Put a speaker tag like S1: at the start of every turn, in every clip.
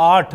S1: 8,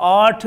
S1: 8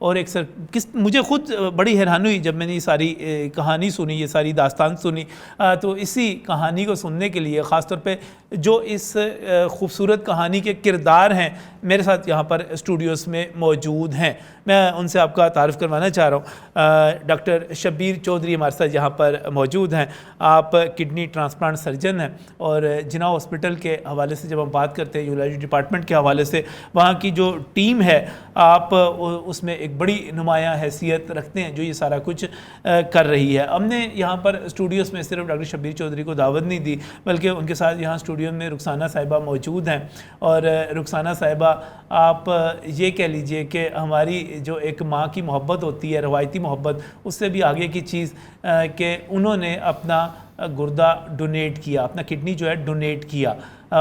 S1: اور ایک مجھے خود بڑی حیرانی ہوئی جب میں نے یہ ساری کہانی سنی, یہ ساری داستان سنی. تو اسی کہانی کو سننے کے لیے خاص طور پہ جو اس خوبصورت کہانی کے کردار ہیں میرے ساتھ یہاں پر اسٹوڈیوز میں موجود ہیں. میں ان سے آپ کا تعارف کروانا چاہ رہا ہوں. ڈاکٹر شبیر چودھری ہمارے ساتھ یہاں پر موجود ہیں. آپ کڈنی ٹرانسپلانٹ سرجن ہیں, اور جناح ہاسپٹل کے حوالے سے جب ہم بات کرتے ہیں یورولوجی ڈپارٹمنٹ کے حوالے سے, وہاں کی جو ٹیم ہے آپ اس میں ایک بڑی نمایاں حیثیت رکھتے ہیں جو یہ سارا کچھ کر رہی ہے. ہم نے یہاں پر اسٹوڈیوز میں صرف ڈاکٹر شبیر چودھری کو دعوت نہیں دی, بلکہ ان کے ساتھ یہاں اسٹوڈیو میں رخسانہ صاحبہ موجود ہیں. اور رخسانہ صاحبہ, آپ یہ کہہ لیجئے کہ ہماری جو ایک ماں کی محبت ہوتی ہے, روایتی محبت, اس سے بھی آگے کی چیز کہ انہوں نے اپنا گردہ ڈونیٹ کیا, اپنا کڈنی جو ہے ڈونیٹ کیا.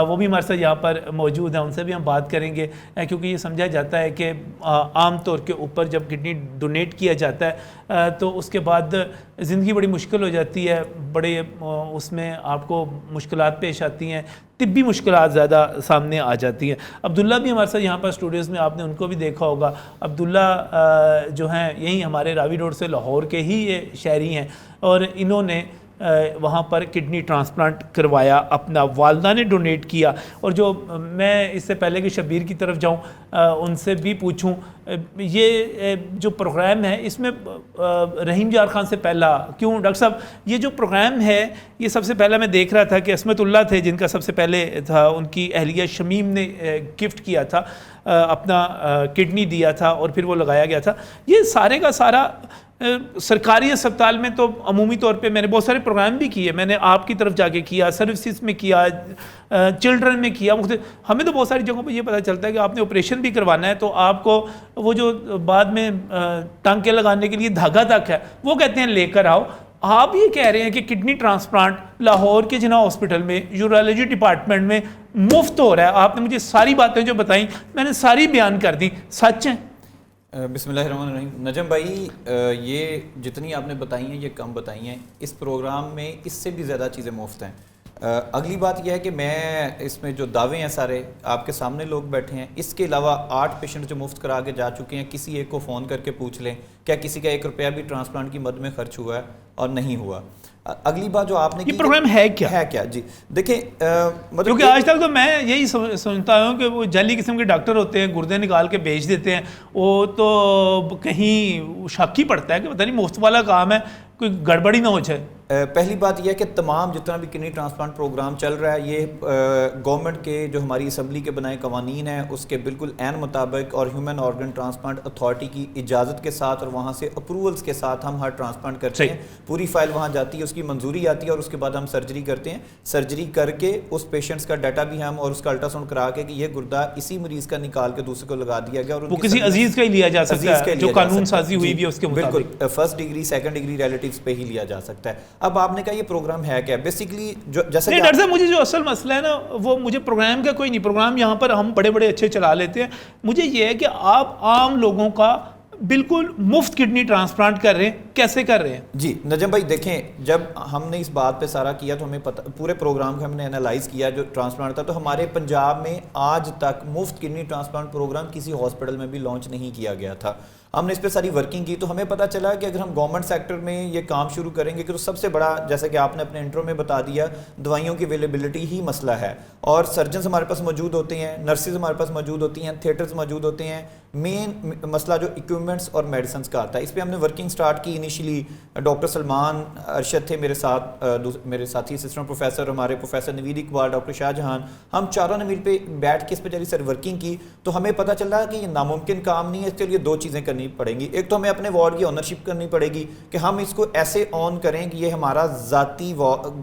S1: وہ بھی ہمارے ساتھ یہاں پر موجود ہیں, ان سے بھی ہم بات کریں گے, کیونکہ یہ سمجھا جاتا ہے کہ عام طور کے اوپر جب کڈنی ڈونیٹ کیا جاتا ہے تو اس کے بعد زندگی بڑی مشکل ہو جاتی ہے, بڑے اس میں آپ کو مشکلات پیش آتی ہیں, طبی مشکلات زیادہ سامنے آ جاتی ہیں. عبداللہ بھی ہمارے ساتھ یہاں پر اسٹوڈیوز میں, آپ نے ان کو بھی دیکھا ہوگا. عبداللہ جو ہیں یہیں ہمارے راوی روڈ سے لاہور کے ہی یہ شہری ہیں, اور انہوں نے وہاں پر کڈنی ٹرانسپلانٹ کروایا, اپنا والدہ نے ڈونیٹ کیا. اور جو میں اس سے پہلے کہ شبیر کی طرف جاؤں ان سے بھی پوچھوں, یہ جو پروگرام ہے اس میں رحیم یار خان سے پہلا کیوں ڈاکٹر صاحب, یہ جو پروگرام ہے یہ سب سے پہلا میں دیکھ رہا تھا کہ عصمت اللہ تھے جن کا سب سے پہلے تھا, ان کی اہلیہ شمیم نے گفٹ کیا تھا, اپنا کڈنی دیا تھا اور پھر وہ لگایا گیا تھا. یہ سارے کا سارا سرکاری اسپتال میں تو عمومی طور پہ میں نے بہت سارے پروگرام بھی کیے, میں نے آپ کی طرف جا کے کیا, سروسز میں کیا, چلڈرن میں کیا, ہمیں تو بہت ساری جگہوں پہ یہ پتہ چلتا ہے کہ آپ نے آپریشن بھی کروانا ہے تو آپ کو وہ جو بعد میں ٹانکے لگانے کے لیے دھاگا تک ہے وہ کہتے ہیں لے کر آؤ. آپ یہ کہہ رہے ہیں کہ کڈنی ٹرانسپلانٹ لاہور کے جناح ہاسپٹل میں یورولوجی ڈپارٹمنٹ میں مفت ہو رہا ہے. آپ نے مجھے ساری باتیں جو بتائیں میں نے ساری بیان کر دی, سچ ہیں؟
S2: بسم اللہ الرحمن الرحیم. نجم بھائی, یہ جتنی آپ نے بتائی ہیں یہ کم بتائی ہیں. اس پروگرام میں اس سے بھی زیادہ چیزیں مفت ہیں. اگلی بات یہ ہے کہ میں اس میں جو دعوے ہیں سارے آپ کے سامنے لوگ بیٹھے ہیں, اس کے علاوہ 8 پیشنٹ جو مفت کرا کے جا چکے ہیں, کسی ایک کو فون کر کے پوچھ لیں کیا کسی کا 1 روپیہ بھی ٹرانسپلانٹ کی مد میں خرچ ہوا ہے اور نہیں ہوا. اگلی بات جو آپ نے
S1: یہ پروگرام ہے کیا
S2: جی دیکھیں,
S1: مطلب کیونکہ آج تک تو میں یہی سنتا ہوں کہ وہ جعلی قسم کے ڈاکٹر ہوتے ہیں, گردے نکال کے بیچ دیتے ہیں, وہ تو کہیں شک ہی پڑتا ہے کہ پتہ نہیں مفت والا کام ہے, کوئی گڑبڑی نہ ہو جائے.
S2: پہلی بات یہ ہے کہ تمام جتنا بھی کڈنی ٹرانسپلانٹ پروگرام چل رہا ہے یہ گورنمنٹ کے جو ہماری اسمبلی کے بنائے قوانین ہیں اس کے بالکل عین مطابق اور ہیومن آرگن ٹرانسپلانٹ اتھارٹی کی اجازت کے ساتھ اور وہاں سے اپروولز کے ساتھ ہم ہر ٹرانسپلانٹ کرتے ہیں. پوری فائل وہاں جاتی ہے, اس کی منظوری آتی ہے اور اس کے بعد ہم سرجری کرتے ہیں. سرجری کر کے اس پیشنٹس کا ڈیٹا بھی ہم اور اس کا الٹرا ساؤنڈ کرا کے کہ یہ گردہ اسی مریض کا نکال کے دوسرے کو لگا دیا گیا, اور
S1: وہ کسی عزیز کا ہی لیا جا سکتا ہے جو قانون سازی ہوئی بھی ہے اس کے مطابق.
S2: بالکل first degree second degree relatives پہ ہی لیا جا سکتا ہے. اب آپ نے کہا یہ پروگرام ہے کیا, بیسیکلی جیسے
S1: نہیں ڈاکٹر صاحب, مجھے جو اصل مسئلہ ہے نا وہ مجھے پروگرام کا کوئی نہیں, پروگرام یہاں پر ہم بڑے بڑے اچھے چلا لیتے ہیں. مجھے یہ ہے کہ آپ عام لوگوں کا بالکل مفت کڈنی ٹرانسپلانٹ کر رہے ہیں, کیسے کر رہے ہیں؟
S2: جی نجم بھائی دیکھیں, جب ہم نے اس بات پہ سارا کیا تو ہمیں پتہ, پورے پروگرام کو ہم نے انالائز کیا جو ٹرانسپلانٹ تھا, تو ہمارے پنجاب میں آج تک مفت کڈنی ٹرانسپلانٹ پروگرام کسی ہاسپٹل میں بھی لانچ نہیں کیا گیا تھا. ہم نے اس پہ ساری ورکنگ کی تو ہمیں پتہ چلا کہ اگر ہم گورنمنٹ سیکٹر میں یہ کام شروع کریں گے کہ تو سب سے بڑا, جیسا کہ آپ نے اپنے انٹرو میں بتا دیا, دوائیوں کی اویلیبلٹی ہی مسئلہ ہے. اور سرجنز ہمارے پاس موجود ہوتے ہیں, نرسز ہمارے پاس موجود ہوتی ہیں, تھیٹرز موجود ہوتے ہیں. مین مسئلہ جو اکوپمنٹس اور میڈیسنس کا آتا ہے, اس پہ ہم نے ورکنگ سٹارٹ کی. انیشلی ڈاکٹر سلمان ارشد تھے میرے ساتھ, میرے ساتھی اسسٹنٹ پروفیسر, ہمارے پروفیسر نوید اقبال, ڈاکٹر شاہ جہان, ہم چاروں نے مل پہ بیٹھ کے اس پہ جاری سر ورکنگ کی. تو ہمیں پتہ چلا کہ یہ ناممکن کام نہیں ہے, اس کے لیے 2 چیزیں کرنی پڑیں گی. ایک تو ہمیں اپنے وارڈ کی اونرشپ کرنی پڑے گی کہ ہم اس کو ایسے آن کریں کہ یہ ہمارا ذاتی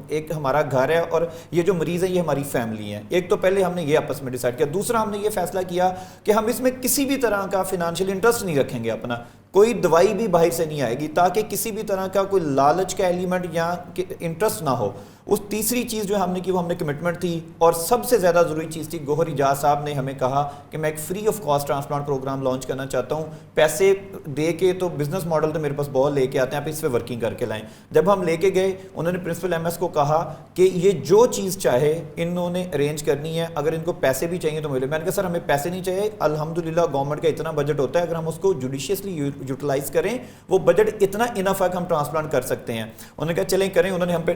S2: ایک ہمارا گھر ہے اور یہ جو مریض ہے یہ ہماری فیملی ہے. ایک تو پہلے ہم نے یہ آپس میں ڈیسائیڈ کیا. دوسرا ہم نے یہ فیصلہ کیا کہ ہم اس میں کسی بھی طرح کا فائنینشیل انٹرسٹ نہیں رکھیں گے اپنا. کوئی دوائی بھی باہر سے نہیں آئے گی, تاکہ کسی بھی طرح کا کوئی لالچ کا ایلیمنٹ یا انٹرسٹ نہ ہو. اس تیسری چیز جو ہم نے کی وہ ہم نے کمٹمنٹ تھی, اور سب سے زیادہ ضروری چیز تھی, گوہر اجاز صاحب نے ہمیں کہا کہ میں ایک free of cost transplant programme launch کرنا چاہتا ہوں, پیسے دے کے تو بزنس ماڈل تو میرے پاس بہت لے کے آتے ہیں, آپ اس پہ ورکنگ کر کے لائیں. جب ہم لے کے گئے, انہوں نے پرنسپل ایم ایس کو کہا کہ یہ جو چیز چاہے انہوں نے ارینج کرنی ہے, اگر ان کو پیسے بھی چاہیے تو ملے. میں نے کہا سر ہمیں پیسے نہیں چاہیے, الحمدللہ گورنمنٹ کا اتنا بجٹ ہوتا ہے, اگر ہم اس کو جوڈیشیسلی یوٹیلائز کریں وہ بجٹ اتنا انف ہے کہ ہم ٹرانسپلانٹ کر سکتے ہیں. انہوں نے کہا چلیں کریں. انہوں نے ہم پہ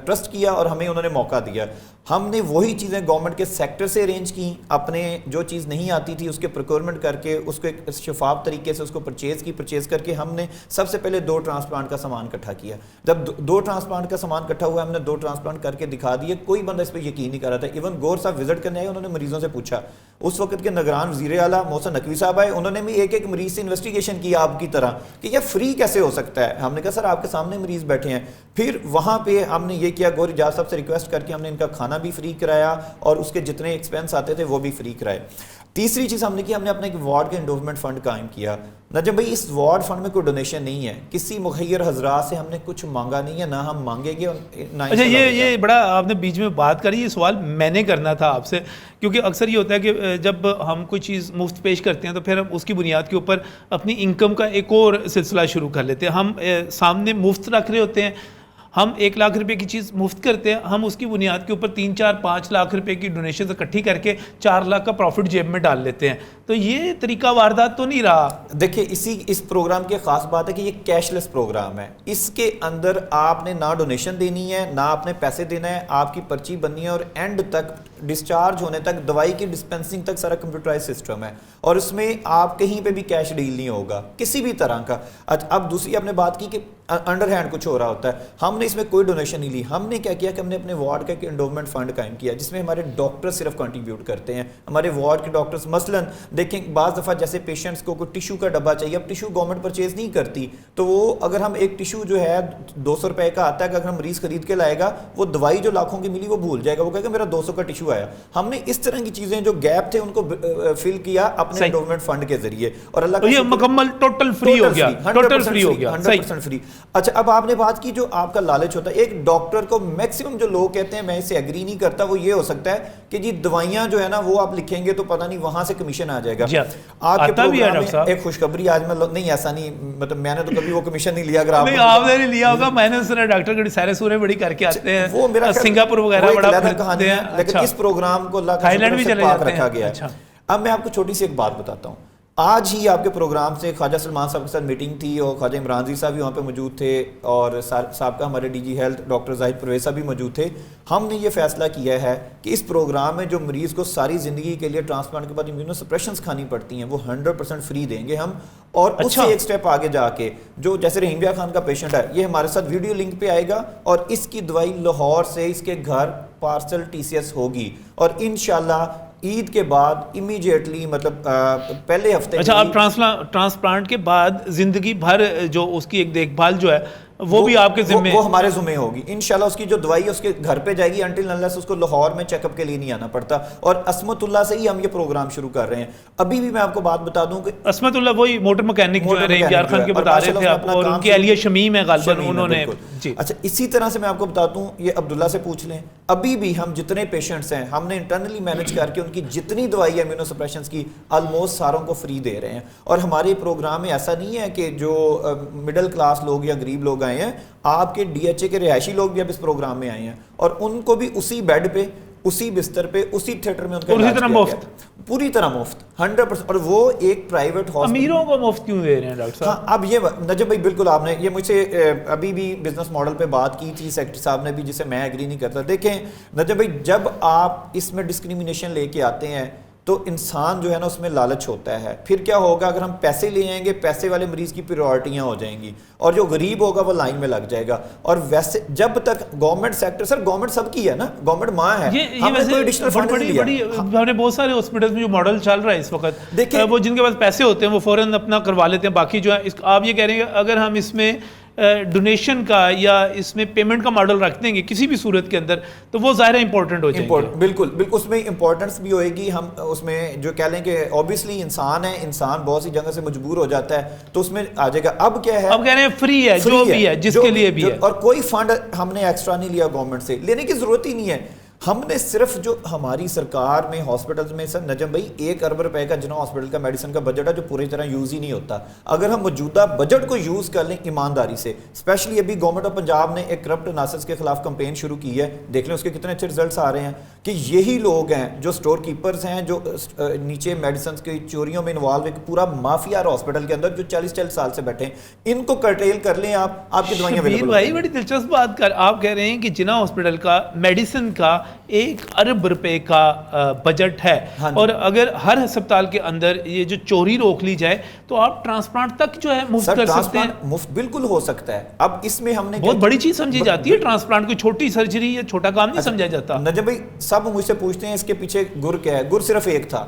S2: ٹرسٹ کیا اور ہمیں انہوں نے موقع دیا. ہم نے وہی چیزیں گورنمنٹ کے سیکٹر سے ارینج کی, اپنے جو چیز نہیں آتی تھی اس کے پروکیورمنٹ کر کے, اس کو ایک شفاف طریقے سے اس کو پرچیز کر کے ہم نے سب سے پہلے 2 ٹرانسپلانٹ کا سامان اکٹھا کیا. جب 2 ٹرانسپلانٹ کا سامان اکٹھا ہوا, ہم نے 2 ٹرانسپلانٹ کر کے دکھا دیے. کوئی بندہ اس پہ یقین نہیں کر رہا تھا. ایون گور صاحب وزٹ کرنے آئے, انہوں نے مریضوں سے پوچھا. اس وقت کے نگران وزیر اعلیٰ محسن نقوی صاحب آئے, انہوں نے بھی ایک مریض سے انویسٹیگیشن کی آپ کی طرح کہ یہ فری کیسے ہو سکتا ہے. ہم نے کہا سر آپ کے سامنے مریض بیٹھے ہیں. پھر وہاں پہ ہم نے یہ کیا, گور اجاز صاحب سے ریکویسٹ کر کے ہم نے ان کا کھانا بھی فری کرایا اور اس کے جتنے ایکسپینس آتے تھے وہ بھی فری کرائے. تیسری چیز ہم نے کی, ہم نے اپنا ایک وارڈ کا انڈوومنٹ فنڈ قائم کیا. نجم بھائی اس وارڈ فنڈ میں کوئی ڈونیشن نہیں ہے, کسی مخیر حضرات سے ہم نے کچھ مانگا نہیں ہے, نہ ہم مانگیں گے.
S1: اچھا یہ بڑا آپ نے بیچ میں بات کری, یہ سوال میں نے کرنا تھا آپ سے, کیونکہ اکثر یہ ہوتا ہے کہ جب ہم کوئی چیز مفت پیش کرتے ہیں تو پھر ہم اس کی بنیاد کے اوپر اپنی انکم کا ایک اور سلسلہ شروع کر لیتے ہیں. ہم سامنے مفت رکھ رہے ہوتے ہیں, ہم 1 لاکھ روپے کی چیز مفت کرتے ہیں, ہم اس کی بنیاد کے اوپر 3, 4, 5 لاکھ روپے کی ڈونیشن اکٹھی کر کے 4 لاکھ کا پروفٹ جیب میں ڈال لیتے ہیں. تو یہ طریقہ واردات تو نہیں رہا.
S2: دیکھیں اس پروگرام کی خاص بات ہے کہ یہ کیش لیس پروگرام ہے. اس کے اندر آپ نے نہ ڈونیشن دینی ہے, نہ آپ نے پیسے دینا ہے, آپ کی پرچی بننی ہے, اور اینڈ تک ڈسچارج ہونے تک, دوائی کی ڈسپینسنگ تک سارا کمپیوٹرائز سسٹم ہے, اور اس میں آپ کہیں پہ بھی کیش ڈیل نہیں ہوگا کسی بھی طرح کا. اب دوسری آپ نے بات کی کہ انڈر ہینڈ کچھ ہو رہا ہوتا ہے. ہم نے اس میں کوئی ڈونیشن نہیں لی. ہم نے کیا کیا کہ ہم نے اپنے وارڈ کا ایک انڈوومنٹ فنڈ قائم کیا, جس میں ہمارے ڈاکٹر صرف کنٹریبیوٹ کرتے ہیں. ہمارے وارڈ کے ڈاکٹرز مثلاً دیکھیں, بعض دفعہ جیسے پیشنٹس کو کوئی ٹیشو کا ڈبہ چاہیے, اب ٹیشو گورنمنٹ پرچیز نہیں کرتی, تو وہ اگر ہم ایک ٹیشو جو ہے 200 روپے کا آتا ہے, اگر ہم مریض خرید کے لائے گا, وہ دوائی جو لاکھوں کی ملی وہ بھول جائے گا, وہ کہے گا میرا 200 کا ٹیشو آیا. ہم نے اس طرح کی چیزیں جو گیپ تھے ان کو فل کیا اپنے انڈوومنٹ فنڈ کے ذریعے, اور اللہ کا
S1: مکمل ٹوٹل فری ہو گیا, ٹوٹل فری ہو گیا,
S2: 100% فری. اچھا اب آپ نے بات کی جو آپ کا لالچ ہوتا ہے, ایک ڈاکٹر کو میکسیمم جو لوگ کہتے ہیں میں اسے ایگری نہیں کرتا, وہ یہ ہو سکتا ہے کہ جی دوائیاں جو ہے نا وہ آپ لکھیں گے تو پتہ نہیں وہاں سے کمیشن آ جائے گا. آپ کے پروگرام میں ایک خوشخبری آج میں نہیں, ایسا نہیں, مطلب میں نے تو کبھی وہ کمیشن نہیں لیا. اگر آپ
S1: نے نہیں لیا ہوگا, میں نے سنا ڈاکٹر کی سارے سورے بڑی کر کے آتے ہیں, وہ میرا سنگاپور وغیرہ بڑا
S2: کہانی ہے, لیکن اس پروگرام کو اللہ کا شکر سے پاک رکھا گیا ہے. اب میں آپ کو چھوٹی سی ایک بات بتاتا ہوں. آج ہی آپ کے پروگرام سے خواجہ سلمان صاحب کے ساتھ میٹنگ تھی, اور خواجہ عمران زی صاحب بھی وہاں پہ موجود تھے, اور صاحب کا ہمارے ڈی جی ہیلتھ ڈاکٹر زاہد پرویز صاحب بھی موجود تھے. ہم نے یہ فیصلہ کیا ہے کہ اس پروگرام میں جو مریض کو ساری زندگی کے لیے ٹرانسپلانٹ کے بعد امیونو سپریشنز کھانی پڑتی ہیں وہ 100% فری دیں گے ہم. اور اس سے ایک سٹیپ آگے جا کے جو جیسے رحیم بیا خان کا پیشنٹ ہے, یہ ہمارے ساتھ ویڈیو لنک پہ آئے گا, اور اس کی دوائی لاہور سے اس کے گھر پارسل TCS ہوگی, اور انشاءاللہ عید کے بعد امیجیٹلی, مطلب پہلے ہفتے.
S1: اچھا, آپ ٹرانسپلانٹ کے بعد زندگی بھر جو اس کی ایک دیکھ بھال جو ہے وہ بھی آپ کے ذمہ,
S2: وہ ہمارے ذمہ ہوگی انشاءاللہ. اس کی جو دوائی ہے اس کے گھر پہ جائے گی, انٹل انلیس اس کو لاہور میں چیک اپ کے لیے نہیں آنا پڑتا. اور عصمت اللہ سے ہی ہم یہ پروگرام شروع کر رہے ہیں. ابھی بھی میں آپ کو بات بتا دوں کہ
S1: عصمت اللہ وہی موٹر مکینک جو ہے رحیم یار خان کے بتا رہے تھے آپ, اور ان کی اہلیہ شمیم ہے غالباً انہوں نے.
S2: اچھا, اسی طرح سے میں آپ کو بتاتا ہوں, یہ عبداللہ سے پوچھ لیں, ابھی بھی ہم جتنے پیشنٹس ہیں ہم نے انٹرنلی مینج کر کے ان کی جتنی دوائی ہے امیونو سپریشنز کی آلموسٹ ساروں کو فری دے رہے ہیں. اور ہمارے پروگرام میں ایسا نہیں ہے کہ جو مڈل کلاس لوگ یا غریب لوگ آئے ہیں, آپ کے DHA کے رہائشی لوگ بھی اب اس پروگرام میں آئے ہیں, اور ان کو بھی اسی بیڈ پہ, اسی بستر پہ, اسی تھیٹر میں ان کا
S1: پوری طرح مفت,
S2: پوری طرح مفت 100%. اور وہ ایک پرائیویٹ ہاسپٹل.
S1: امیروں کو مفت کیوں دے رہے ہیں ڈاکٹر صاحب؟
S2: ہاں, اب یہ نجم بھائی بالکل آپ نے یہ مجھ سے ابھی بھی بزنس ماڈل پہ بات کی تھی سیکرٹری صاحب نے بھی, جسے میں ایگری نہیں کرتا. دیکھیں نجم بھائی, جب آپ اس میں ڈسکریمنیشن لے کے آتے ہیں تو انسان جو ہے نا اس میں لالچ ہوتا ہے. پھر کیا ہوگا, اگر ہم پیسے لے آئیں گے, پیسے والے مریض کی پریورٹیاں ہو جائیں گی, اور جو غریب ہوگا وہ لائن میں لگ جائے گا. اور ویسے جب تک گورنمنٹ سیکٹر, سر گورنمنٹ سب کی ہے نا, گورنمنٹ ماں ہے, ہم نے کوئی ایڈیشنل فنڈ نہیں لیا.
S1: ہم نے بہت سارے ہاسپٹلز میں جو ماڈل چل رہا ہے اس وقت, دیکھیں وہ جن کے پاس پیسے ہوتے ہیں وہ فوراً اپنا کروا لیتے ہیں, باقی جو ہے آپ یہ کہہ رہے ہیں کہ اگر ہم اس میں ڈونیشن کا یا اس میں پیمنٹ کا ماڈل رکھ دیں گے کسی بھی صورت کے اندر تو وہ ظاہر امپورٹنٹ ہو جائیں گے.
S2: بالکل بالکل اس میں امپورٹنس بھی ہوئے گی. ہم اس میں جو کہہ لیں کہ اوبیسلی انسان ہے, انسان بہت سی جگہ سے مجبور ہو جاتا ہے تو اس میں آ جائے گا. اب کیا ہے,
S1: اب کہہ رہے ہیں فری ہے جو بھی ہے جس کے لیے بھی ہے,
S2: اور کوئی فنڈ ہم نے ایکسٹرا نہیں لیا گورنمنٹ سے, لینے کی ضرورت ہی نہیں ہے. ہم نے صرف جو ہماری سرکار میں ہاسپٹلز میں سر نجم بھائی 1 ارب روپے کا جناح ہاسپٹل کا میڈیسن کا بجٹ ہے جو پوری طرح یوز ہی نہیں ہوتا. اگر ہم موجودہ بجٹ کو یوز کر لیں ایمانداری سے, اسپیشلی ابھی گورنمنٹ آف پنجاب نے ایک کرپٹ ناسز کے خلاف کمپین شروع کی ہے, دیکھ لیں اس کے کتنے اچھے ریزلٹس آ رہے ہیں کہ یہی لوگ ہیں جو سٹور کیپرز ہیں جو نیچے میڈیسنز کی چوریوں میں انوالو, ایک پورا مافیا ہاسپٹل کے اندر جو 40 سال سے بیٹھے ہیں, ان کو کرٹیل کر لیں آپ کی دوائیاں
S1: شبیر بھائی بڑی دلچسپ بات آپ کہہ رہے ہیں کہ جناح ہاسپٹل کا میڈیسن کا 1 ارب روپے کا بجٹ ہے, اور اگر ہر ہسپتال کے اندر یہ جو چوری روک لی جائے تو آپ ٹرانسپلانٹ تک جو ہے مفت کر سکتے ہیں.
S2: مفت بالکل ہو سکتا ہے. اب اس میں ہم نے
S1: بہت بڑی چیز سمجھی جاتی ہے ٹرانسپلانٹ, کوئی چھوٹی سرجری یا چھوٹا کام نہیں سمجھا جاتا.
S2: نجم بھائی سب مجھ سے پوچھتے ہیں اس کے پیچھے گر کیا ہے. گر صرف ایک تھا.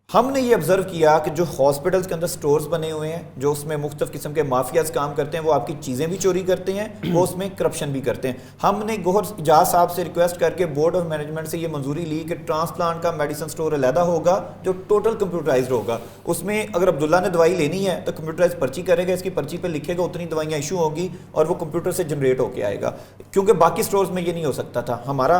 S2: ہم نے یہ آبزرو کیا کہ جو ہاسپٹلز کے اندر سٹورز بنے ہوئے ہیں جو اس میں مختلف قسم کے مافیاز کام کرتے ہیں, وہ آپ کی چیزیں بھی چوری کرتے ہیں, وہ اس میں کرپشن بھی کرتے ہیں. ہم نے گوہر اجاز صاحب سے ریکویسٹ کر کے بورڈ آف مینجمنٹ سے یہ منظوری لی کہ ٹرانسپلانٹ کا میڈیسن سٹور علیحدہ ہوگا جو ٹوٹل کمپیوٹرائزڈ ہوگا. اس میں اگر عبداللہ نے دوائی لینی ہے تو کمپیوٹرائز پرچی کرے گا, اس کی پرچی پہ لکھے گا اتنی دوائیاں ایشو ہوگی اور وہ کمپیوٹر سے جنریٹ ہو کے آئے گا, کیونکہ باقی سٹورز میں یہ نہیں ہو سکتا تھا. ہمارا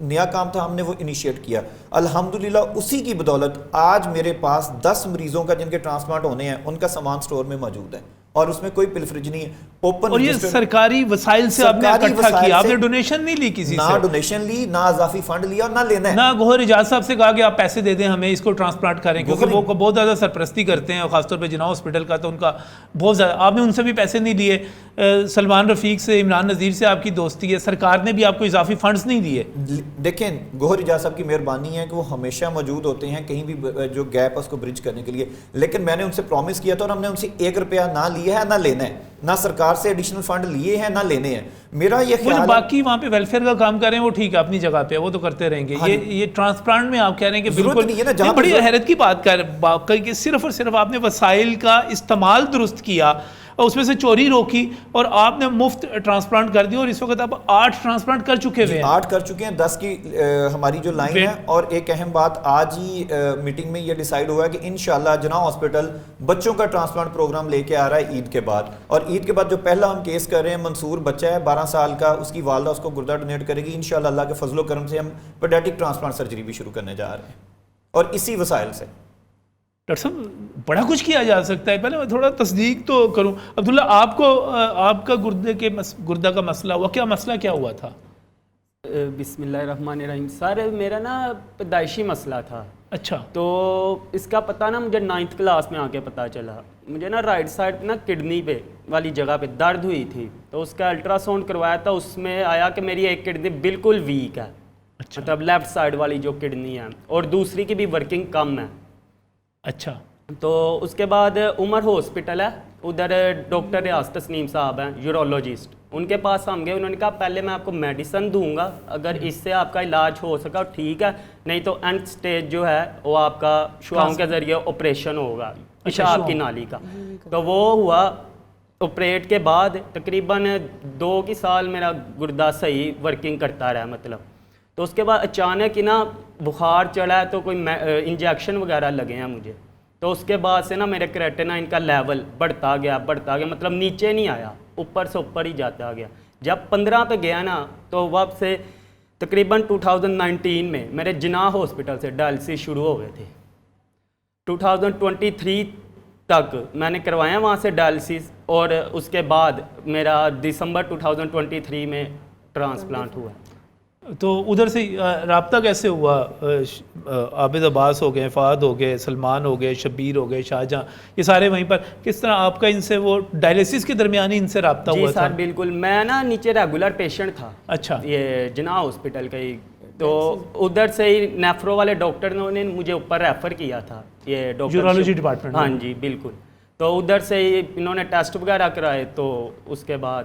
S2: نیا کام تھا, ہم نے وہ انیشیٹ کیا. الحمدللہ اسی کی بدولت آج میرے پاس 10 مریضوں کا جن کے ٹرانسپلانٹ ہونے ہیں ان کا سامان سٹور میں موجود ہے, اور اس میں کوئی پلفرج نہیں ہے. اوپن
S1: اور یہ سرکاری وسائل سے آپ نے اکٹھا کیا, آپ نے ڈونیشن نہیں لی کسی سے,
S2: نہ ڈونیشن لی, نہ اضافی فنڈ لیا, اور نہ لینا ہے.
S1: نہ گوہر اجاز صاحب سے کہا کہ آپ پیسے دے دیں ہمیں اس کو ٹرانسپلانٹ کریں, کیونکہ وہ بہت زیادہ سرپرستی کرتے ہیں, اور خاص طور پہ جناح ہاسپٹل کا تو ان کا بہت زیادہ, آپ نے ان سے بھی پیسے نہیں لیے. سلمان رفیق سے, عمران نذیر سے آپ کی دوستی ہے, سرکار نے بھی آپ کو اضافی فنڈز نہیں دیے.
S2: دیکھیں گوہر اجاز صاحب کی مہربانی ہے کہ وہ ہمیشہ موجود ہوتے ہیں کہیں بھی جو گیپ ہے اس کو برج کرنے کے لیے, لیکن میں نے ان سے پرومس کیا تھا اور ہم نے ان سے 1 روپیہ نہ لیا ہے نہ لینا ہے, نہ سرکار سے ایڈیشنل فنڈ لیے ہیں نہ لینے ہیں. میرا یہ خیال ہے
S1: باقی وہاں پہ ویلفیئر کا کام کر رہے ہیں وہ ٹھیک ہے اپنی جگہ پہ, وہ تو کرتے رہیں گے. یہ ٹرانسپلانٹ میں آپ کہہ رہے ہیں کہ بالکل بڑی حیرت کی بات کہ صرف اور صرف آپ نے وسائل کا استعمال درست کیا, اس میں سے چوری روکی, اور آپ نے مفت ٹرانسپلانٹ کر دیا, اور اس وقت آپ 8 ٹرانسپلانٹ کر چکے ہوئے ہیں.
S2: 8 کر چکے ہیں, 10 کی ہماری جو لائن ہے. اور ایک اہم بات آج ہی میٹنگ میں یہ ڈیسائیڈ ہوا ہے کہ انشاءاللہ جناح ہاسپٹل بچوں کا ٹرانسپلانٹ پروگرام لے کے آ رہا ہے عید کے بعد. اور عید کے بعد جو پہلا ہم کیس کر رہے ہیں, منصور بچہ ہے 12 سال کا, اس کی والدہ اس کو گردہ ڈونیٹ کرے گی انشاءاللہ. اللہ کے فضل و کرم سے ہم پیڈیاٹرک ٹرانسپلانٹ سرجری بھی شروع کرنے جا رہے ہیں, اور اسی وسائل سے.
S1: ڈاکٹر صاحب بڑا کچھ کیا جا سکتا ہے. پہلے میں تھوڑا تصدیق تو کروں. عبداللہ آپ کا گردہ کا مسئلہ ہوا, کیا مسئلہ کیا ہوا تھا؟
S3: بسم اللہ الرحمن الرحیم. سر میرا نا پیدائشی مسئلہ تھا.
S1: اچھا.
S3: تو اس کا پتہ نا مجھے 9th کلاس میں آ کے پتہ چلا. مجھے نا رائٹ سائڈ پہ نا کڈنی پہ والی جگہ پہ درد ہوئی تھی, تو اس کا الٹرا ساؤنڈ کروایا تھا, اس میں آیا کہ میری ایک کڈنی بالکل ویک ہے, مطلب لیفٹ سائڈ والی جو کڈنی ہے, اور دوسری کی بھی ورکنگ کم ہے.
S1: اچھا.
S3: تو اس کے بعد عمر ہاسپٹل ہے, ادھر ڈاکٹر ریاض تسنیم صاحب ہیں یورولوجسٹ, ان کے پاس ہم گئے. انہوں نے کہا پہلے میں آپ کو میڈیسن دوں گا, اگر اس سے آپ کا علاج ہو سکا ٹھیک ہے, نہیں تو اینڈ سٹیج جو ہے وہ آپ کا شعاؤں کے ذریعے آپریشن ہوگا پیشاب کی نالی کا. تو وہ ہوا. آپریٹ کے بعد تقریباً 2 سال میرا گردہ صحیح ورکنگ کرتا رہا مطلب. تو اس کے بعد اچانک ہی نا بخار چڑھا ہے, تو کوئی انجیکشن وغیرہ لگے ہیں مجھے. تو اس کے بعد سے نا میرے کریٹینائن کا لیول بڑھتا گیا, مطلب نیچے نہیں آیا, اوپر سے اوپر ہی جاتا گیا. جب 15 پہ گیا نا تو وقت سے تقریباً 2019 میں میرے جناح ہاسپٹل سے ڈائلسس شروع ہو گئے تھے. 2023 تک میں نے کروایا وہاں سے ڈائلسس, اور اس کے بعد میرا دسمبر 2023 میں ٹرانسپلانٹ ہوا.
S1: تو ادھر سے رابطہ کیسے ہوا؟ عابد عباس ہو گئے, فہد ہو گئے, سلمان ہو گئے, شبیر ہو گئے, شاہجہاں, یہ سارے وہیں پر. کس طرح آپ کا ان سے وہ ڈائلیسس کے درمیان ان سے رابطہ ہوا تھا؟
S3: جی سر بالکل. میں نا نیچے ریگولر پیشنٹ تھا.
S1: اچھا.
S3: یہ جناح ہاسپٹل کا ہی, تو ادھر سے ہی نیفرو والے ڈاکٹر نے مجھے اوپر ریفر کیا تھا, یہ ڈاکٹر
S1: یورولوجی ڈپارٹمنٹ.
S3: ہاں جی بالکل. تو ادھر سے ہی انہوں نے ٹیسٹ وغیرہ کرائے, تو اس کے بعد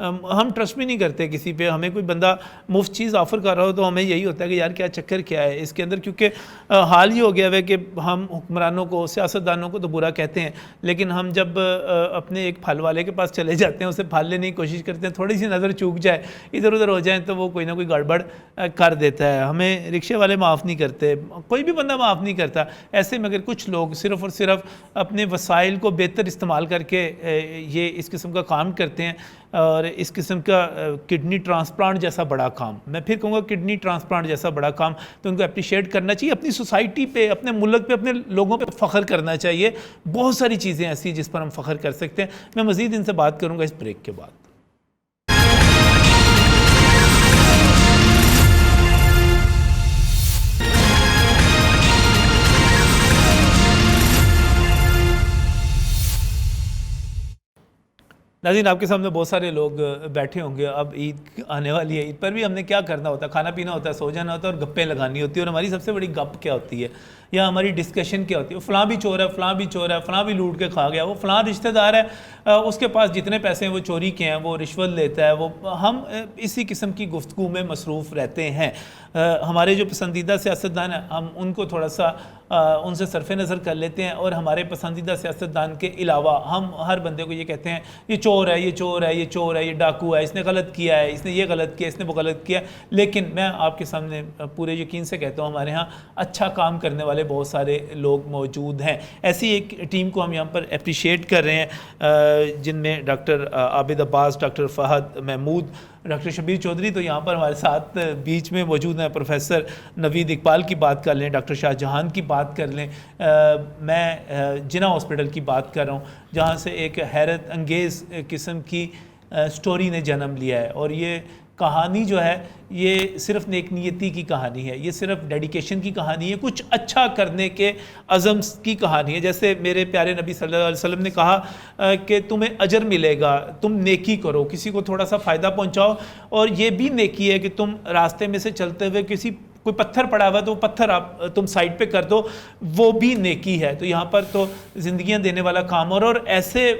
S1: ہم ٹرسٹ بھی نہیں کرتے کسی پہ. ہمیں کوئی بندہ مفت چیز آفر کر رہا ہو تو ہمیں یہی ہوتا ہے کہ یار کیا چکر کیا ہے اس کے اندر, کیونکہ حال ہی ہو گیا ہے کہ ہم حکمرانوں کو, سیاستدانوں کو تو برا کہتے ہیں, لیکن ہم جب اپنے ایک پھل والے کے پاس چلے جاتے ہیں, اسے پھل لینے کی کوشش کرتے ہیں, تھوڑی سی نظر چوک جائے, ادھر ادھر ہو جائیں تو وہ کوئی نہ کوئی گڑبڑ کر دیتا ہے. ہمیں رکشے والے معاف نہیں کرتے, کوئی بھی بندہ معاف نہیں کرتا. ایسے میں اگر کچھ لوگ صرف اور صرف اپنے وسائل کو بہتر استعمال کر کے یہ اس قسم کا کام کرتے ہیں, اور اس قسم کا کڈنی ٹرانسپلانٹ جیسا بڑا کام, میں پھر کہوں گا کڈنی ٹرانسپلانٹ جیسا بڑا کام, تو ان کو اپریشیٹ کرنا چاہیے. اپنی سوسائٹی پہ, اپنے ملک پہ, اپنے لوگوں پہ فخر کرنا چاہیے. بہت ساری چیزیں ایسی ہیں جس پر ہم فخر کر سکتے ہیں. میں مزید ان سے بات کروں گا اس بریک کے بعد. ناظرین, آپ کے سامنے بہت سارے لوگ بیٹھے ہوں گے. اب عید آنے والی ہے, عید پر بھی ہم نے کیا کرنا ہوتا ہے, کھانا پینا ہوتا ہے, سو جانا ہوتا ہے اور گپیں لگانی ہوتی ہے. اور ہماری سب سے بڑی گپ کیا ہوتی ہے, یا ہماری ڈسکشن کیا ہوتی ہے, فلاں بھی چور ہے, فلاں بھی چور ہے, فلاں بھی لوٹ کے کھا گیا, وہ فلاں رشتہ دار ہے, اس کے پاس جتنے پیسے ہیں وہ چوری کے ہیں, وہ رشوت لیتا ہے. وہ ہم اسی قسم کی گفتگو میں مصروف رہتے ہیں. ہمارے جو پسندیدہ سیاستدان ہیں, ہم ان کو تھوڑا سا ان سے صرف نظر کر لیتے ہیں, اور ہمارے پسندیدہ سیاستدان کے علاوہ ہم ہر بندے کو یہ کہتے ہیں یہ چور ہے, یہ چور ہے, یہ چور ہے, یہ ڈاکو ہے, اس نے غلط کیا ہے, اس نے یہ غلط کیا, اس نے وہ غلط کیا. لیکن میں آپ کے سامنے پورے یقین سے کہتا ہوں, ہمارے ہاں اچھا کام کرنے والے بہت سارے لوگ موجود ہیں. ایسی ایک ٹیم کو ہم یہاں پر اپریشیٹ کر رہے ہیں, جن میں ڈاکٹر عابد عباس, ڈاکٹر فہد محمود, ڈاکٹر شبیر چودھری تو یہاں پر ہمارے ساتھ بیچ میں موجود ہیں. پروفیسر نوید اقبال کی بات کر لیں, ڈاکٹر شاہ جہان کی بات کر لیں, میں جناح ہاسپٹل کی بات کر رہا ہوں, جہاں سے ایک حیرت انگیز قسم کی سٹوری نے جنم لیا ہے. اور یہ کہانی جو ہے یہ صرف نیک نیتی کی کہانی ہے, یہ صرف ڈیڈیکیشن کی کہانی ہے, کچھ اچھا کرنے کے عزم کی کہانی ہے. جیسے میرے پیارے نبی صلی اللہ علیہ وسلم نے کہا کہ تمہیں اجر ملے گا, تم نیکی کرو, کسی کو تھوڑا سا فائدہ پہنچاؤ. اور یہ بھی نیکی ہے کہ تم راستے میں سے چلتے ہوئے کوئی پتھر پڑا ہوا ہے تو وہ پتھر آپ تم سائڈ پہ کر دو, وہ بھی نیکی ہے. تو یہاں پر تو زندگیاں دینے والا کام اور ایسے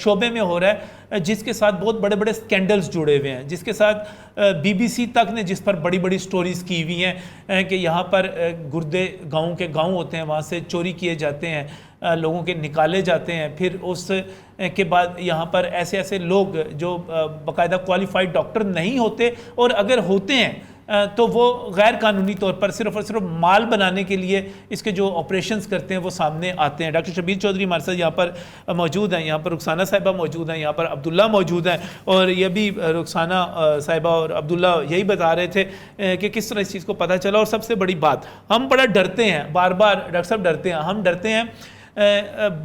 S1: شعبے میں ہو رہا ہے جس کے ساتھ بہت بڑے بڑے سکینڈلز جڑے ہوئے ہیں, جس کے ساتھ بی بی سی تک نے جس پر بڑی بڑی سٹوریز کی ہوئی ہیں کہ یہاں پر گردے گاؤں کے گاؤں ہوتے ہیں, وہاں سے چوری کیے جاتے ہیں, لوگوں کے نکالے جاتے ہیں. پھر اس کے بعد یہاں پر ایسے ایسے لوگ جو باقاعدہ کوالیفائڈ ڈاکٹر نہیں ہوتے, اور اگر ہوتے ہیں تو وہ غیر قانونی طور پر صرف اور صرف مال بنانے کے لیے اس کے جو آپریشنز کرتے ہیں وہ سامنے آتے ہیں. ڈاکٹر شبیر چودھری ہمارے ساتھ یہاں پر موجود ہیں, یہاں پر رخسانہ صاحبہ موجود ہیں, یہاں پر عبداللہ موجود ہیں. اور یہ بھی رخسانہ صاحبہ اور عبداللہ یہی بتا رہے تھے کہ کس طرح اس چیز کو پتہ چلا. اور سب سے بڑی بات, ہم بڑا ڈرتے ہیں, بار بار ڈاکٹر صاحب ڈرتے ہیں, ہم ڈرتے ہیں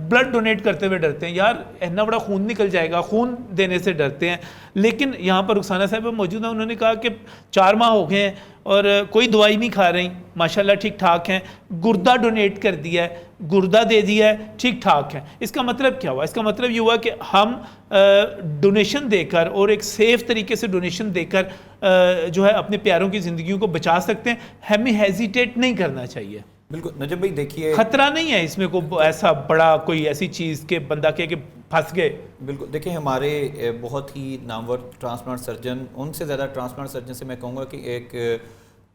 S1: بلڈ ڈونیٹ کرتے ہوئے ڈرتے ہیں, یار اتنا بڑا خون نکل جائے گا, خون دینے سے ڈرتے ہیں. لیکن یہاں پر رخسانہ صاحب موجود ہیں, انہوں نے کہا کہ 4 ماہ ہو گئے ہیں اور کوئی دوائی نہیں کھا رہی, ماشاءاللہ ٹھیک ٹھاک ہیں, گردہ ڈونیٹ کر دیا ہے, گردہ دے دیا ہے, ٹھیک ٹھاک ہیں. اس کا مطلب کیا ہوا؟ اس کا مطلب یہ ہوا کہ ہم ڈونیشن دے کر اور ایک سیف طریقے سے ڈونیشن دے کر جو ہے اپنے پیاروں کی زندگیوں کو بچا سکتے ہیں. ہمیں ہیزیٹیٹ نہیں کرنا چاہیے.
S2: بالکل نجم بھائی, دیکھیے
S1: خطرہ نہیں ہے اس میں کوئی ایسا بڑا کوئی ایسی چیز کہ بندہ کہے کہ پھنس گئے.
S2: بالکل, دیکھیں ہمارے بہت ہی نامور ٹرانسپلانٹ سرجن, ان سے زیادہ ٹرانسپلانٹ سرجن سے میں کہوں گا کہ ایک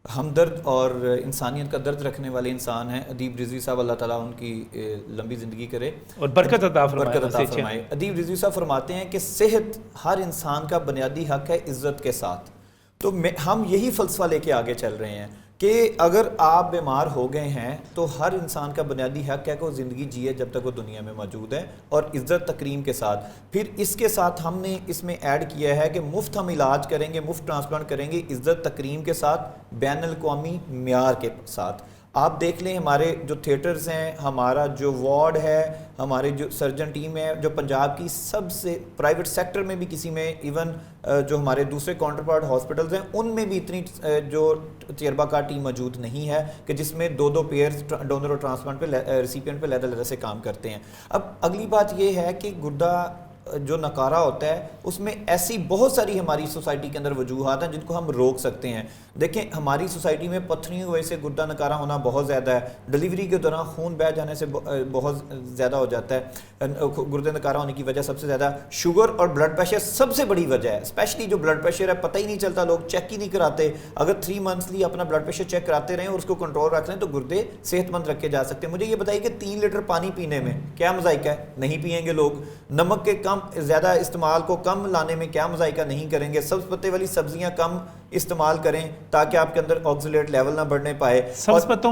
S2: ہمدرد اور انسانیت کا درد رکھنے والے انسان ہیں ادیب رضوی صاحب, اللہ تعالیٰ ان کی لمبی زندگی کرے اور
S1: برکت عطا فرمائے.
S2: ادیب رضوی صاحب فرماتے ہیں کہ صحت ہر انسان کا بنیادی حق ہے عزت کے ساتھ. تو ہم یہی فلسفہ لے کے آگے چل رہے ہیں کہ اگر آپ بیمار ہو گئے ہیں تو ہر انسان کا بنیادی حق ہے کہ وہ زندگی جیے جب تک وہ دنیا میں موجود ہے, اور عزت تکریم کے ساتھ. پھر اس کے ساتھ ہم نے اس میں ایڈ کیا ہے کہ مفت ہم علاج کریں گے, مفت ٹرانسپلانٹ کریں گے, عزت تکریم کے ساتھ, بین الاقوامی معیار کے ساتھ. آپ دیکھ لیں ہمارے جو تھیٹرز ہیں, ہمارا جو وارڈ ہے, ہمارے جو سرجن ٹیم ہے, جو پنجاب کی سب سے پرائیویٹ سیکٹر میں بھی کسی میں, ایون جو ہمارے دوسرے کاؤنٹر پارٹ ہاسپٹلز ہیں ان میں بھی اتنی جو تجربہ کار ٹیم موجود نہیں ہے کہ جس میں 2 پیئرز ڈونر اور ٹرانسپلانٹ پہ ریسیپینٹ پہ علیحدہ سے کام کرتے ہیں. اب اگلی بات یہ ہے کہ گردہ جو نکارہ ہوتا ہے اس میں ایسی بہت ساری ہماری سوسائٹی کے اندر وجوہات ہیں جن کو ہم روک سکتے ہیں. دیکھیں ہماری سوسائٹی میں پتھریوں کی وجہ سے گردہ نکارہ ہونا بہت زیادہ ہے, ڈیلیوری کے دوران خون بہہ جانے سے بہت زیادہ ہو جاتا ہے. گردے نکارہ ہونے کی وجہ سب سے زیادہ شوگر اور بلڈ پریشر سب سے بڑی وجہ ہے. اسپیشلی جو بلڈ پریشر ہے پتہ ہی نہیں چلتا, لوگ چیک ہی نہیں کراتے. اگر 3 منتھلی اپنا بلڈ پریشر چیک کراتے رہیں اور اس کو کنٹرول رکھ لیں تو گردے صحت مند رکھے جا سکتے ہیں. مجھے یہ بتائیے کہ 3 لیٹر پانی پینے میں کیا مذائقہ ہے؟ نہیں پئیں گے لوگ. نمک کے کم زیادہ استعمال کو کم لانے میں کیا مذائقہ؟ نہیں کریں گے. سبز پتے والی سبزیاں کم استعمال کریں تاکہ آپ کے اندر آکسیلیٹ لیول نہ بڑھنے پائے.
S1: سبز پتوں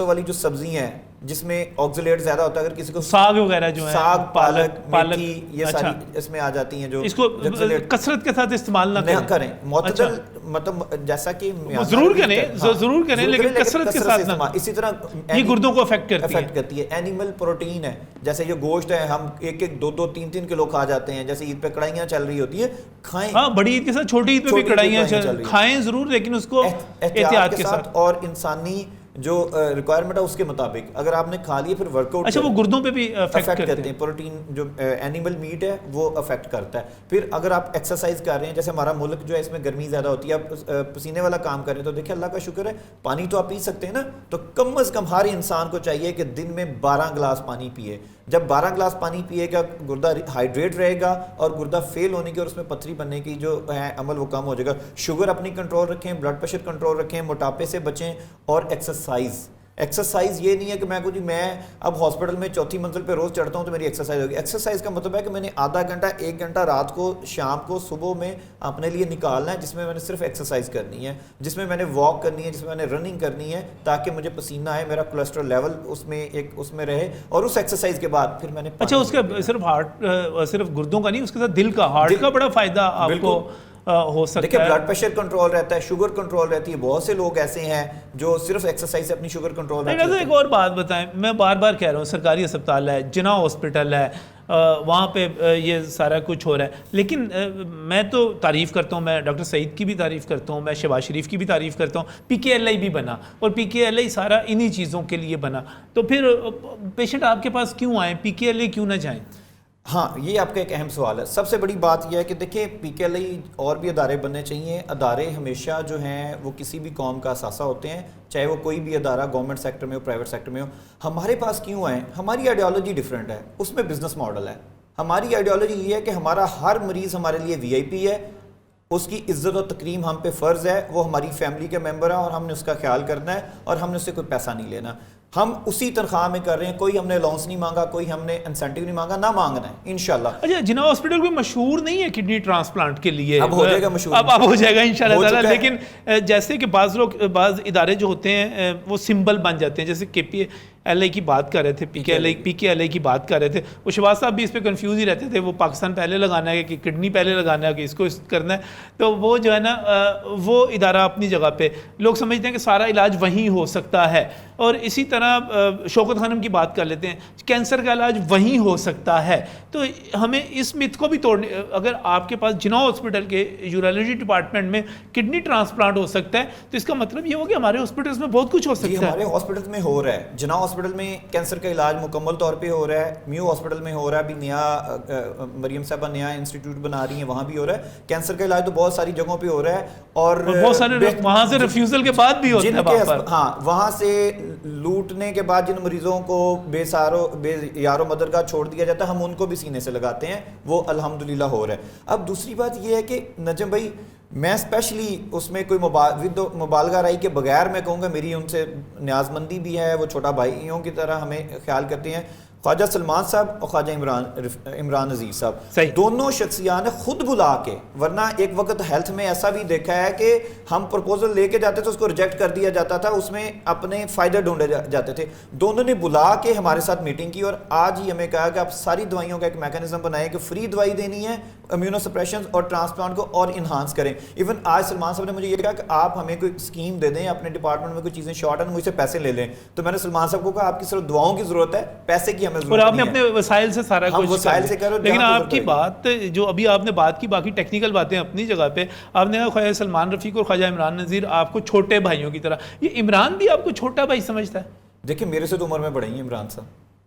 S1: والی
S2: جو سبزیاں ہیں جس میں آکسیلیٹ زیادہ ہوتا ہے, اگر کسی کو
S1: ساگ وغیرہ جو ہے,
S2: ساگ, پالک, میتھی, یہ ساری اس میں آ جاتی ہیں, جو
S1: اس کو کثرت کے ساتھ استعمال نہ
S2: کریں. معتدل مطلب جیسا کہ
S1: ضرور کریں لیکن کثرت کے ساتھ نہ.
S2: اسی طرح
S1: یہ گردوں کو افیکٹ
S2: کرتی ہے. اینیمل پروٹین ہے, جیسے یہ گوشت ہے, ہم 1-1, 2-2, 3-3 کلو کھا جاتے ہیں. جیسے عید پہ کڑھائیاں چل رہی ہوتی ہیں, کھائیں.
S1: ہاں, بڑی عید کے ساتھ چھوٹی عید پہ بھی کڑھائیاں کھائیں ضرور, لیکن اس کو احتیاط کے ساتھ
S2: اور انسانی جو ریکوائرمنٹ ہے اس کے مطابق. اگر آپ نے کھا لیے پھر ورک آؤٹ,
S1: اچھا وہ گردوں پہ بھی افیکٹ کرتے ہیں.
S2: پروٹین جو اینیمل میٹ ہے وہ افیکٹ کرتا ہے. پھر اگر آپ ایکسرسائز کر رہے ہیں, جیسے ہمارا ملک جو ہے اس میں گرمی زیادہ ہوتی ہے, آپ پسینے والا کام کر رہے ہیں, تو دیکھیں اللہ کا شکر ہے پانی تو آپ پی سکتے ہیں نا. تو کم از کم ہر انسان کو چاہیے کہ دن میں 12 گلاس پانی پیے. جب 12 گلاس پانی پیے گا گردہ ہائیڈریٹ رہے گا اور گردہ فیل ہونے کی اور اس میں پتھری بننے کی جو ہے عمل وہ کم ہو جائے گا. شوگر اپنی کنٹرول رکھیں, بلڈ پریشر کنٹرول رکھیں, موٹاپے سے بچیں. اور ایکسرسائز یہ نہیں ہے کہ میں اب ہاسپٹل میں 4تھی منزل پہ روز چڑھتا ہوں تو میری ایکسرسائز ہوگی. ایکسرسائز کا مطلب ہے کہ میں نے آدھا گھنٹہ 1 گھنٹہ رات کو, شام کو, صبح میں اپنے لیے نکالنا ہے, جس میں میں نے صرف ایکسرسائز کرنی ہے, جس میں میں نے واک کرنی ہے, جس میں میں نے رننگ کرنی ہے, تاکہ مجھے پسینہ آئے, میرا کولیسٹرول لیول اس میں رہے. اور اس ایکسرسائز کے بعد پھر میں نے
S1: اچھا اس کا صرف ہارٹ, صرف گردوں کا نہیں, اس کے ساتھ دل کا, ہارٹ کا بڑا فائدہ آپ کو ہو سکتا ہے.
S2: دیکھیں بلڈ پریشر کنٹرول رہتا ہے, شوگر کنٹرول رہتی ہے. بہت سے لوگ ایسے ہیں جو صرف ایکسرسائز سے اپنی شوگر کنٹرول رکھتے ہیں.
S1: ایک اور بات بتائیں, میں بار بار کہہ رہا ہوں, سرکاری اسپتال ہے, جناح ہاسپٹل ہے, وہاں پہ یہ سارا کچھ ہو رہا ہے, لیکن میں تو تعریف کرتا ہوں, میں ڈاکٹر سعید کی بھی تعریف کرتا ہوں, میں شہباز شریف کی بھی تعریف کرتا ہوں. PKLI بھی بنا, اور PKLI سارا انہی چیزوں کے لیے بنا. تو پھر پیشنٹ آپ کے پاس کیوں آئیں, PKLI کیوں نہ جائیں؟
S2: ہاں, یہ آپ کا ایک اہم سوال ہے. سب سے بڑی بات یہ ہے کہ دیکھیں PKLI اور بھی ادارے بننے چاہیے. ادارے ہمیشہ جو ہیں وہ کسی بھی قوم کا اثاثہ ہوتے ہیں, چاہے وہ کوئی بھی ادارہ گورنمنٹ سیکٹر میں ہو, پرائیویٹ سیکٹر میں ہو. ہمارے پاس کیوں آئیں؟ ہماری آئیڈیالوجی ڈیفرنٹ ہے, اس میں بزنس ماڈل ہے. ہماری آئیڈیالوجی یہ ہے کہ ہمارا ہر مریض ہمارے لیے VIP ہے, اس کی عزت و تکریم ہم پہ فرض ہے, وہ ہماری فیملی کا ممبر ہے اور ہم نے اس کا خیال کرنا ہے, اور ہم نے اس سے کوئی پیسہ نہیں لینا. ہم اسی تنخواہ میں کر رہے ہیں, کوئی ہم نے الاؤنس نہیں مانگا, کوئی ہم نے انسینٹیو نہیں مانگا, نہ مانگنا ہے انشاءاللہ.
S1: اچھا, جناح ہاسپٹل کوئی مشہور نہیں ہے کڈنی ٹرانسپلانٹ کے لیے؟
S2: اب ہو جائے گا مشہور,
S1: اب ہو جائے گا انشاءاللہ تعالی. لیکن جیسے کہ بعض ادارے جو ہوتے ہیں وہ سمبل بن جاتے ہیں, جیسے KPLI کی بات کر رہے تھے, PKLI کی بات کر رہے تھے. وہ شہباز صاحب بھی اس پہ کنفیوز ہی رہتے تھے, وہ پاکستان پہلے لگانا ہے کہ کڈنی پہلے لگانا ہے کہ اس کو کرنا ہے. تو وہ جو ہے نا وہ ادارہ اپنی جگہ پہ, لوگ سمجھتے ہیں کہ سارا علاج وہیں ہو سکتا ہے. اور اسی طرح شوکت خانم کی بات کر لیتے ہیں, کینسر کا علاج وہیں ہو سکتا ہے. تو ہمیں اس مت کو بھی توڑنے, اگر آپ کے پاس جناح ہاسپٹل کے یورولوجی ڈپارٹمنٹ میں کڈنی ٹرانسپلانٹ ہو سکتا ہے, تو اس کا مطلب یہ ہو کہ ہمارے ہاسپٹلس میں بہت کچھ ہو سکتا ہے.
S2: ہمارے ہاسپٹلس میں ہو رہا ہے, جناح ہاسپٹل میں کینسر کا علاج مکمل طور پہ ہو رہا ہے, میو ہاسپٹل میں ہو رہا ہے, ابھی نیا مریم صاحبہ نیا انسٹیٹیوٹ بنا رہی ہیں, وہاں بھی ہو رہا ہے. کینسر کا علاج تو بہت ساری جگہوں پہ ہو رہا ہے, اور
S1: بہت سارے وہاں سے ریفیوزل کے بعد بھی ہوتا ہے.
S2: ہاں, وہاں سے لوٹنے کے بعد جن مریضوں کو بے یارو مددگار چھوڑ دیا جاتا ہے, ہم ان کو بھی سینے سے لگاتے ہیں, وہ الحمدللہ ہو رہا ہے. اب دوسری بات یہ ہے کہ نجم بھائی, میں اسپیشلی اس میں کوئی مبالغہ رائی کے بغیر میں کہوں گا, میری ان سے نیاز مندی بھی ہے, وہ چھوٹا بھائیوں کی طرح ہمیں خیال کرتے ہیں. خواجہ سلمان صاحب اور خواجہ عمران نذیر صاحب, دونوں شخصیات نے خود بلا کے, ورنہ ایک وقت ہیلتھ میں ایسا بھی دیکھا ہے کہ ہم پرپوزل لے کے جاتے تھے, اس کو ریجیکٹ کر دیا جاتا تھا, اس میں اپنے فائدے ڈھونڈے جاتے تھے. دونوں نے بلا کے ہمارے ساتھ میٹنگ کی, اور آج ہی ہمیں کہا کہ آپ ساری دوائیوں کا ایک میکانزم بنائیں کہ فری دوائی دینی ہے, امیونو سپریشن اور ٹرانسپلانٹ کو اور انہانس کریں. ایون آج سلمان صاحب نے مجھے یہ کہا کہ آپ ہمیں کوئی اسکیم دے دیں, اپنے ڈپارٹمنٹ میں کوئی چیزیں شارٹ ہیں, مجھ سے پیسے لے لیں. تو میں نے سلمان صاحب کو کہا آپ کی صرف دعاؤں کی ضرورت ہے, پیسے کی ہمیں ضرورت نہیں ہے,
S1: اور آپ نے اپنے وسائل سے سارا کچھ
S2: وسائل سے کرو.
S1: لیکن آپ کی بات جو ابھی آپ نے بات کی, باقی ٹیکنیکل باتیں اپنی جگہ پہ, آپ نے کہا خواجہ سلمان رفیق اور خواجہ عمران نذیر آپ کو چھوٹے بھائیوں کی طرح, یہ عمران بھی آپ کو چھوٹا بھائی سمجھتا ہے؟
S2: دیکھیں میرے سے تو عمر میں بڑے ہیں عمران صاحب.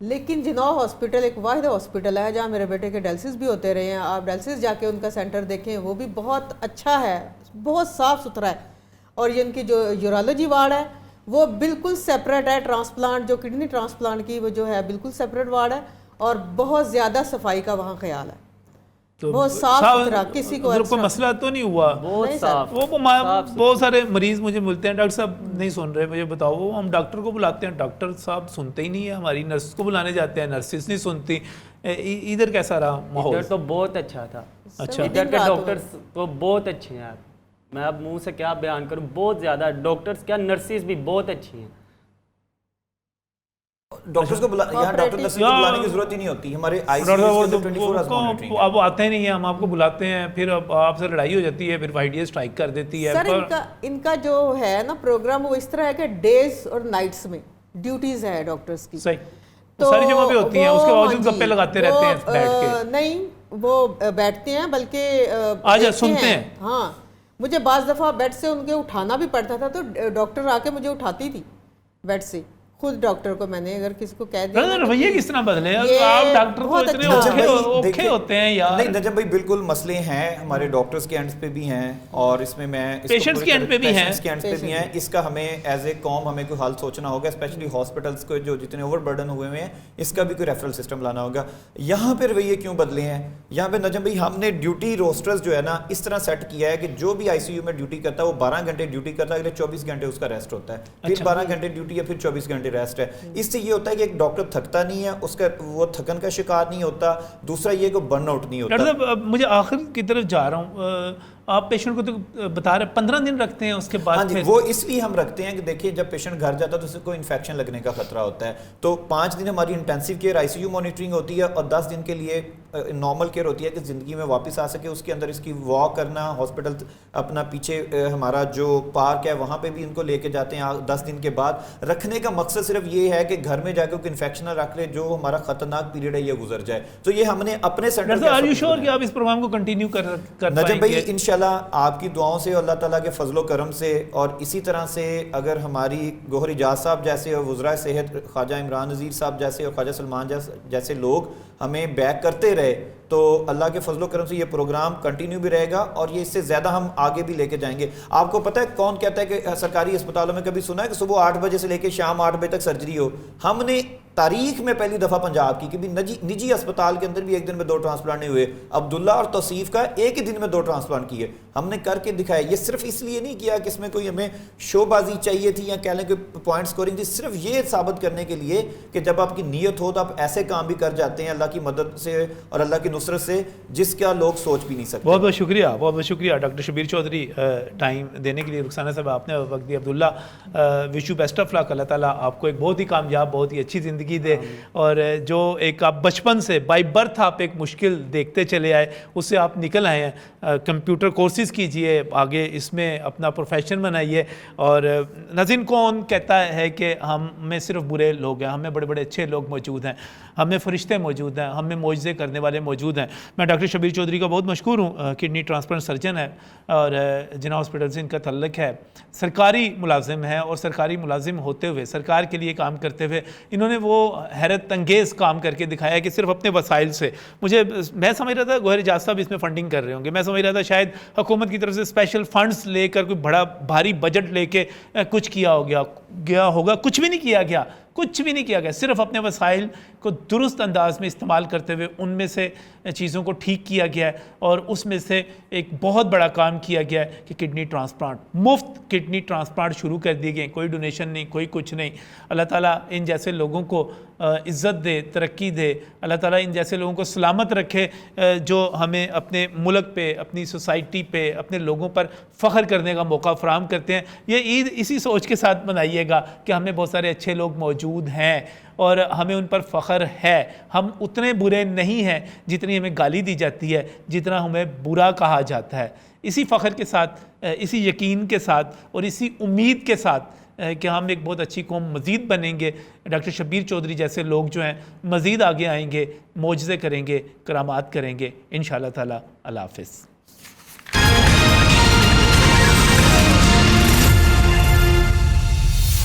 S4: لیکن جناح ہاسپٹل ایک واحد ہاسپٹل ہے جہاں میرے بیٹے کے ڈائلسس بھی ہوتے رہے ہیں. آپ ڈائلسس جا کے ان کا سینٹر دیکھیں, وہ بھی بہت اچھا ہے, بہت صاف ستھرا ہے. اور یہ ان کی جو یورولوجی وارڈ ہے وہ بالکل سیپریٹ ہے. ٹرانسپلانٹ جو کڈنی ٹرانسپلانٹ کی وہ جو ہے بالکل سیپریٹ وارڈ ہے, اور بہت زیادہ صفائی کا وہاں خیال ہے. بہت صاف ستھرا, کسی کو
S1: کوئی مسئلہ تو نہیں ہوا؟
S3: بہت صاف.
S1: وہ بہت سارے مریض مجھے ملتے ہیں, ڈاکٹر صاحب نہیں سن رہے, مجھے بتاؤ. وہ ہم ڈاکٹر کو بلاتے ہیں, ڈاکٹر صاحب سنتے ہی نہیں ہے ہماری. نرس کو بلانے جاتے ہیں, نرسز نہیں سنتی. ادھر کیسا رہا ماحول؟
S3: ادھر تو بہت اچھا تھا.
S1: اچھا,
S3: ادھر کے ڈاکٹرز تو بہت اچھے ہیں. میں اب منہ سے کیا بیان کروں, بہت زیادہ ڈاکٹرز کیا, نرسز بھی بہت اچھی ہیں.
S2: ڈاکٹرز کو یہاں ڈاکٹر نرسز کو بلانے کی ضرورت ہی نہیں ہوتی. ہمارے آئی سی یو کے 24 hours monitoring ہے.
S1: اب وہ آتے نہیں ہیں, ہم آپ کو بلاتے ہیں, پھر آپ سے لڑائی ہو جاتی ہے, پھر IDA اسٹرائک کر دیتی ہے.
S4: سر ان کا جو ہے نا پروگرام وہ اس طرح ہے کہ ڈیز اور نائٹس میں ڈیوٹیز ہے ڈاکٹرز کی.
S1: صحیح, ساری جگہ پہ ہوتی ہیں, اس کے باوجود گپے لگاتے رہتے ہیں بیٹھ کے.
S4: نہیں, وہ بیٹھتے ہیں بلکہ
S1: آج سنتے ہیں.
S4: ہاں, مجھے بعض دفعہ بیڈ سے ان کے اٹھانا بھی پڑتا تھا, تو ڈاکٹر آ کے مجھے اٹھاتی تھی بیڈ سے. خود ڈاکٹر کو میں نے اگر کسی کو کہہ دیا
S1: رویے کس طرح بدلے, آپ ڈاکٹر تو اتنے اوکھے ہوتے ہیں یار.
S2: نہیں نجم بھائی, بالکل مسئلے ہیں ہمارے ڈاکٹرز کے اینڈ پہ بھی ہیں, اور اس میں
S1: پیشنٹس کے اینڈ پہ بھی
S2: ہیں. اس کا ہمیں ایز اے قوم ہمیں کوئی حل سوچنا ہوگا, اسپیشلی ہاسپٹلس کو جو جتنے اوور برڈن ہوئے ہوئے ہیں, اس کا بھی کوئی ریفرل سسٹم لانا ہوگا. یہاں پہ رویے کیوں بدلے ہیں یہاں پہ نجم بھائی؟ ہم نے ڈیوٹی روسٹرز جو ہے نا اس طرح سیٹ کیا ہے کہ جو بھی ICU میں ڈیوٹی کرتا ہے وہ 12 گھنٹے ڈیوٹی کرتا ہے, اگلے 24 گھنٹے اس کا ریسٹ ہوتا ہے, پھر 12 گھنٹے ڈیوٹی ہے, پھر 24 گھنٹے ریسٹ ہے. اس سے یہ ہوتا ہے کہ ایک ڈاکٹر تھکتا نہیں ہے, اس کا وہ تھکن کا شکار نہیں ہوتا. دوسرا یہ کہ برن آؤٹ نہیں ہوتا.
S1: ڈاکٹر صاحب مجھے آخر کی طرف جا رہا ہوں, آپ پیشنٹ کو تو بتا رہے 15 دن رکھتے ہیں, اس کے بعد
S2: ہاں جی, وہ اس لیے ہم رکھتے ہیں کہ دیکھیں جب پیشنٹ گھر جاتا ہے تو اس کو انفیکشن لگنے کا خطرہ ہوتا ہے. تو 5 دن ہماری انٹینسیو کیئر ICU مانیٹرنگ ہوتی ہے, اور 10 دن کے لیے نارمل کیئر ہوتی ہے کہ زندگی میں واپس آ سکے. اس کے اندر اس کی واک کرنا, ہاسپٹل اپنا پیچھے ہمارا جو پارک ہے وہاں پہ بھی ان کو لے کے جاتے ہیں 10 دن کے بعد. رکھنے کا مقصد صرف یہ ہے کہ گھر میں جا کے کوئی انفیکشن نہ رکھ لے, جو ہمارا خطرناک پیریڈ ہے یہ گزر جائے. تو یہ ہم نے اپنے سینٹر
S1: کہ آپ اس پروگرام کو کنٹینیو کر
S2: نجم بھائی انشاءاللہ آپ کی دعاؤں سے, اللہ تعالیٰ کے فضل و کرم سے, اور اسی طرح سے اگر ہماری گوہر اجاز صاحب جیسے اور وزراء صحت خواجہ عمران نذیر صاحب جیسے اور خواجہ سلمان جیسے لوگ ہمیں بیک کرتے رہے, تو اللہ کے فضل و کرم سے یہ پروگرام کنٹینیو بھی رہے گا, اور یہ اس سے زیادہ ہم آگے بھی لے کے جائیں گے. آپ کو پتہ ہے کون کہتا ہے کہ سرکاری اسپتالوں میں کبھی سنا ہے کہ صبح 8 بجے سے لے کے شام 8 بجے تک سرجری ہو؟ ہم نے تاریخ میں پہلی دفعہ پنجاب کی کہ بھی نجی اسپتال کے اندر بھی ایک دن میں 2 ٹرانسپلانٹ نہیں ہوئے. عبداللہ اور توصیف کا ایک ہی دن میں 2 ٹرانسپلانٹ کیے, ہم نے کر کے دکھایا. یہ صرف اس لیے نہیں کیا کہ اس میں کوئی ہمیں شو بازی چاہیے تھی یا کہہ لیں کہ پوائنٹ سکورنگ تھی, صرف یہ ثابت کرنے کے لیے کہ جب آپ کی نیت ہو تو آپ ایسے کام بھی کر جاتے ہیں اللہ کی مدد سے اور اللہ کی نصرت سے جس کا لوگ سوچ بھی نہیں سکتے.
S1: بہت بہت شکریہ, بہت بہت شکریہ ڈاکٹر شبیر چودھری ٹائم دینے کے لیے. رخسانہ صاحب آپ نے وقت دیا. عبداللہ وش یو بیسٹ آف لک, اللہ تعالیٰ آپ کو ایک بہت ہی کامیاب بہت ہی اچھی زندگی دے, اور جو ایک آپ بچپن سے بائی برتھ آپ ایک مشکل دیکھتے چلے آئے اس سے آپ نکل آئے ہیں. کمپیوٹر کورسز کیجئے, آگے اس میں اپنا پروفیشن بنائیے. اور ناظرین کون کہتا ہے کہ ہم میں صرف برے لوگ ہیں؟ ہمیں بڑے بڑے اچھے لوگ موجود ہیں, ہمیں فرشتے موجود ہیں, ہمیں معجزے کرنے والے موجود ہیں. میں ڈاکٹر شبیر چودھری کا بہت مشکور ہوں, کڈنی ٹرانسپلانٹ سرجن ہے اور جناح ہاسپٹل سے ان کا تعلق ہے. سرکاری ملازم ہے, اور سرکاری ملازم ہوتے ہوئے سرکار کے لیے کام کرتے ہوئے انہوں نے وہ حیرت انگیز کام کر کے دکھایا کہ صرف اپنے وسائل سے. میں سمجھ رہا تھا گوہر اجاز صاحب اس میں فنڈنگ کر رہے ہوں گے, میں سمجھ رہا تھا شاید حکومت کی طرف سے اسپیشل فنڈز لے کر کوئی بڑا بھاری بجٹ لے کے کچھ کیا ہوگا. کچھ بھی نہیں کیا گیا, کچھ بھی نہیں کیا گیا. صرف اپنے وسائل کو درست انداز میں استعمال کرتے ہوئے ان میں سے چیزوں کو ٹھیک کیا گیا ہے, اور اس میں سے ایک بہت بڑا کام کیا گیا ہے کہ کڈنی ٹرانسپلانٹ, مفت کڈنی ٹرانسپلانٹ شروع کر دیے گئے, کوئی ڈونیشن نہیں, کوئی کچھ نہیں. اللہ تعالیٰ ان جیسے لوگوں کو عزت دے, ترقی دے. اللہ تعالیٰ ان جیسے لوگوں کو سلامت رکھے جو ہمیں اپنے ملک پہ, اپنی سوسائٹی پہ, اپنے لوگوں پر فخر کرنے کا موقع فراہم کرتے ہیں. یہ عید اسی سوچ کے ساتھ منائیے گا کہ ہمیں بہت سارے اچھے لوگ موجود ہیں اور ہمیں ان پر فخر ہے. ہم اتنے برے نہیں ہیں جتنی ہمیں گالی دی جاتی ہے, جتنا ہمیں برا کہا جاتا ہے. اسی فخر کے ساتھ, اسی یقین کے ساتھ اور اسی امید کے ساتھ کہ ہم ایک بہت اچھی قوم مزید بنیں گے, ڈاکٹر شبیر چودھری جیسے لوگ جو ہیں مزید آگے آئیں گے, معجزے کریں گے, کرامات کریں گے انشاءاللہ تعالی. اللہ حافظ.